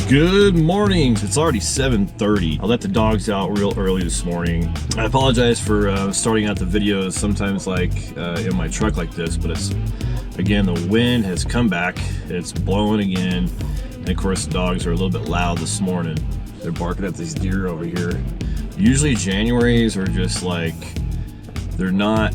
Good morning. It's already 7:30. I let the dogs out real early this morning. I apologize for starting out the videos sometimes in my truck like this, but it's, again, the wind has come back. It's blowing again. And of course the dogs are a little bit loud this morning. They're barking at these deer over here. Usually Januaries are just like, they're not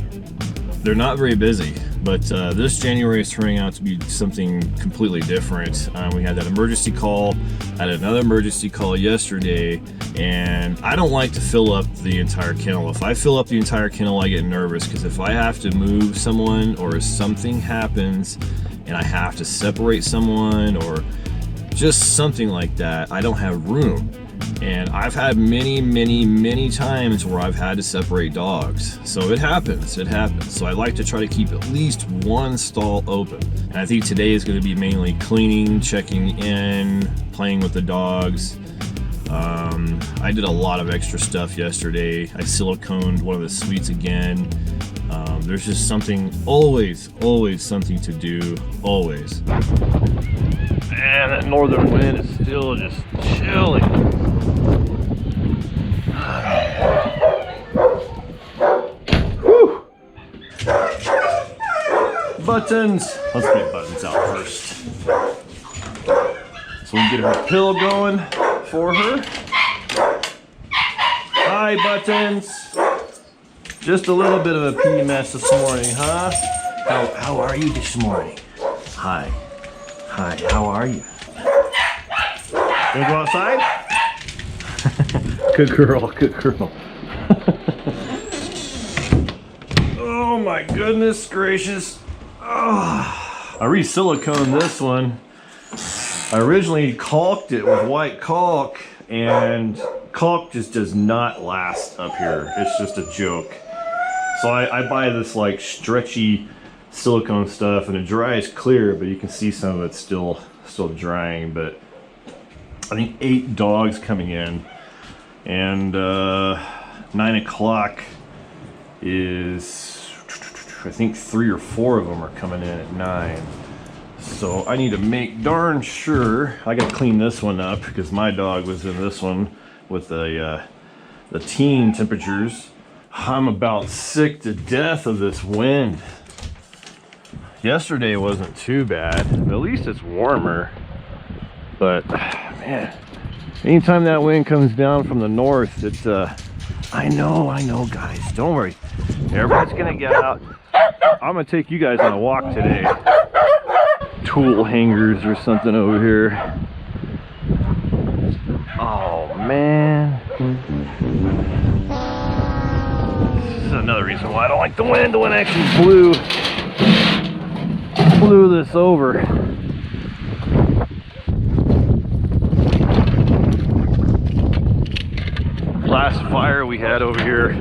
very busy. But this January is turning out to be something completely different. We had that emergency call, had another emergency call yesterday, and I don't like to fill up the entire kennel. If I fill up the entire kennel, I get nervous, because if I have to move someone or something happens and I have to separate someone or just something like that, I don't have room. And I've had many times where I've had to separate dogs. So it happens. So I like to try to keep at least one stall open. And I think today is going to be mainly cleaning, checking in, playing with the dogs. I did a lot of extra stuff yesterday. I siliconed one of the suites again. There's just always something to do, always. Man, that northern wind is still just chilly. Whew. Buttons. Let's get Buttons out first, so we can get her pillow going for her. Hi, Buttons. Just a little bit of a pee mess this morning, huh? How are you this morning? Hi, how are you? Wanna go outside? Good girl. Oh my goodness gracious. Oh. I re-siliconed this one. I originally caulked it with white caulk, and caulk just does not last up here. It's just a joke. So I buy this like stretchy silicone stuff, and it dries clear, but you can see some of it's still drying. But I think 8 dogs coming in, and 9 o'clock is, I think 3 or 4 of them are coming in at 9. So I need to make darn sure. I gotta clean this one up because my dog was in this one with the teen temperatures. I'm about sick to death of this wind. Yesterday wasn't too bad, but at least it's warmer. But man, anytime that wind comes down from the north, it's I know guys, don't worry, everybody's gonna get out. I'm gonna take you guys on a walk today. Tool hangers or something over here. Oh man, this is another reason why I don't like the wind. The wind actually blew this over. Last fire we had over here,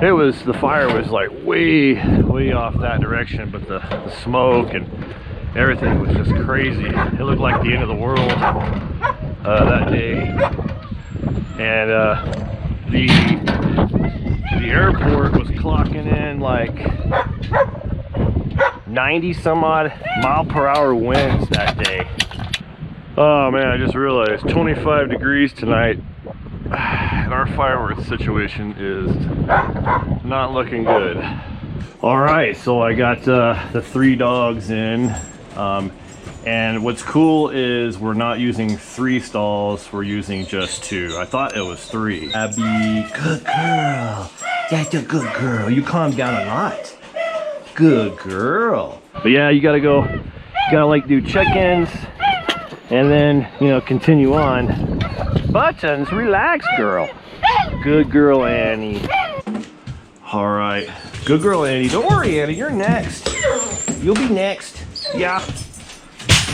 the fire was like way off that direction, but the smoke and everything was just crazy. It looked like the end of the world that day. And the airport was clocking in like 90 some odd mile per hour winds that day. Oh man, I just realized 25 degrees tonight, and our fireworks situation is not looking good. All right, so I got the 3 dogs in, and what's cool is we're not using 3 stalls, we're using just 2. I thought it was 3. Abby, good girl. That's a good girl. You calmed down a lot. Good girl. But yeah, you gotta like do check-ins and then, continue on. Buttons, relax, girl. Good girl, Annie. All right, good girl, Annie. Don't worry, Annie, you're next. You'll be next. Yeah.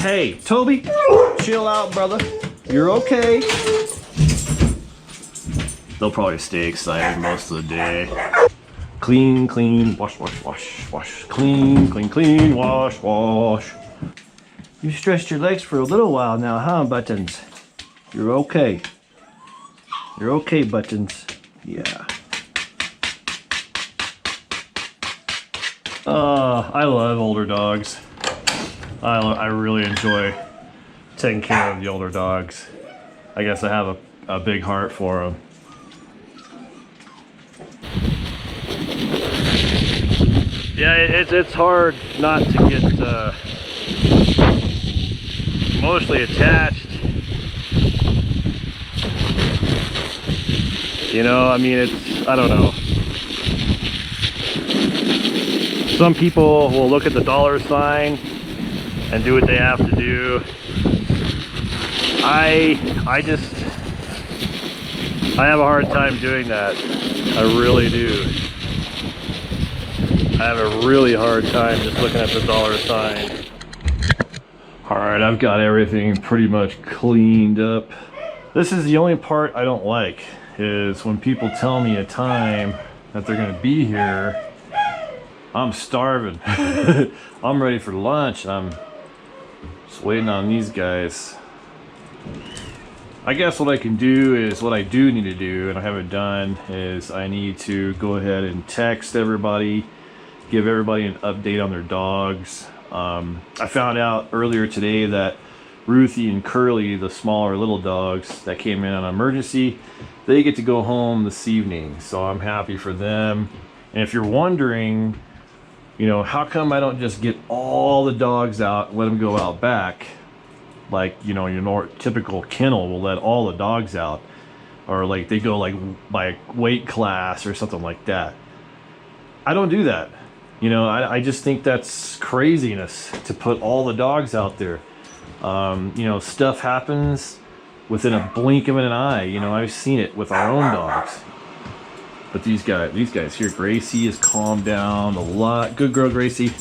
Hey, Toby, chill out, brother. You're okay. They'll probably stay excited most of the day. Clean, wash. Clean, wash. You stretched your legs for a little while now, huh, Buttons? You're okay. You're okay, Buttons. Yeah. I love older dogs. I really enjoy taking care of the older dogs. I guess I have a big heart for them. Yeah, it's hard not to get emotionally attached. You know, I mean, I don't know. Some people will look at the dollar sign and do what they have to do. I have a hard time doing that. I really do. I have a really hard time just looking at the dollar sign. All right, I've got everything pretty much cleaned up. This is the only part I don't like, is when people tell me a time that they're gonna be here. I'm starving. I'm ready for lunch. I'm just waiting on these guys. I guess what I can do is, what I do need to do, and I haven't done, is I need to go ahead and text everybody, give everybody an update on their dogs. I found out earlier today that Ruthie and Curly, the smaller little dogs that came in on emergency, they get to go home this evening, so I'm happy for them. And if you're wondering, you know, how come I don't just get all the dogs out and let them go out back? Like, you know, your typical kennel will let all the dogs out, or like they go like by weight class or something like that. I don't do that. You know, I just think that's craziness to put all the dogs out there. You know, stuff happens within a blink of an eye. You know, I've seen it with our own dogs. But these guys here, Gracie has calmed down a lot. Good girl, Gracie.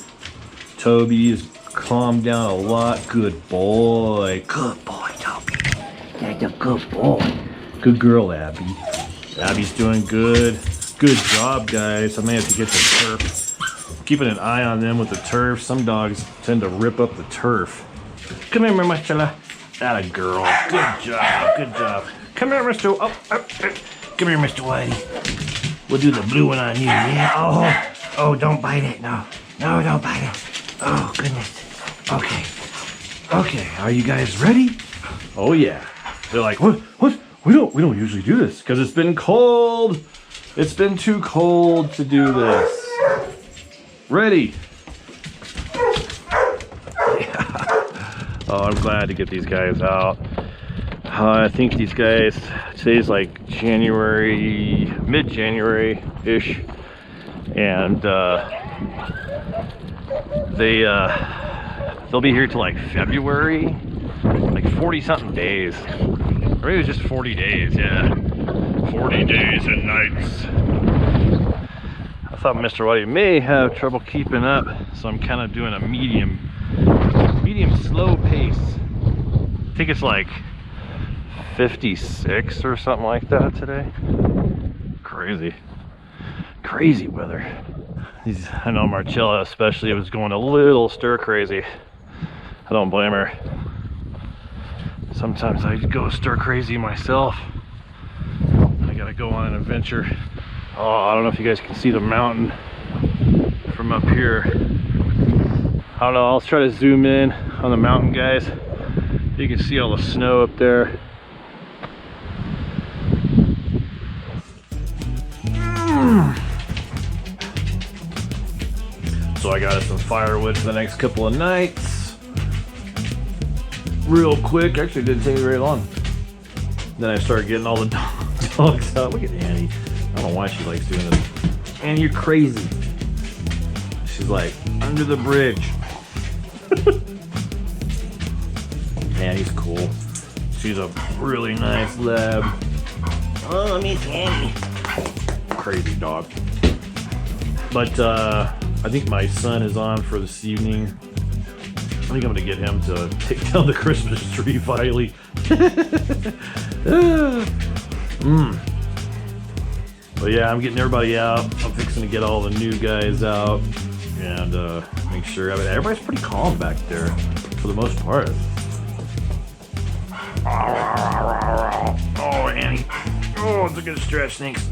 Toby has calmed down a lot. Good boy. Good boy, Toby. That's a good boy. Good girl, Abby. Abby's doing good. Good job, guys. I may have to get the turf. Keeping an eye on them with the turf. Some dogs tend to rip up the turf. Come here, Marcella. Atta girl. Good job. Good job. Come here, Mr. Come here, Mr. Whitey. We'll do the blue one on you, yeah? Oh, don't bite it. No, don't bite it. Oh, goodness. Okay, are you guys ready? Oh, yeah. They're like, what? We don't usually do this because it's been cold. It's been too cold to do this. Ready. Oh, I'm glad to get these guys out. I think these guys, today's like January, mid-January-ish, and they'll be here till like February, like 40-something days. Or maybe it was just 40 days, yeah. 40 days and nights. I thought Mr. Whitey may have trouble keeping up, so I'm kind of doing a medium slow pace. I think it's like 56 or something like that today. Crazy weather. I know Marcella especially was going a little stir crazy. I don't blame her. Sometimes I go stir crazy myself. I gotta go on an adventure. Oh, I don't know if you guys can see the mountain from up here. I don't know, I'll try to zoom in on the mountain, guys. You can see all the snow up there. So I got us some firewood for the next couple of nights. Real quick, actually it didn't take me very long. Then I started getting all the dogs out. Look at Annie. I don't know why she likes doing this. Annie, you're crazy. She's like, under the bridge. Annie's cool. She's a really nice lab. Oh, Miss Annie. Crazy dog. But I think my son is on for this evening. I think I'm gonna get him to take down the Christmas tree finally. But yeah, I'm getting everybody out. I'm fixing to get all the new guys out and make sure. I mean, everybody's pretty calm back there for the most part. Oh, Annie. Oh, it's a good stretch, thanks.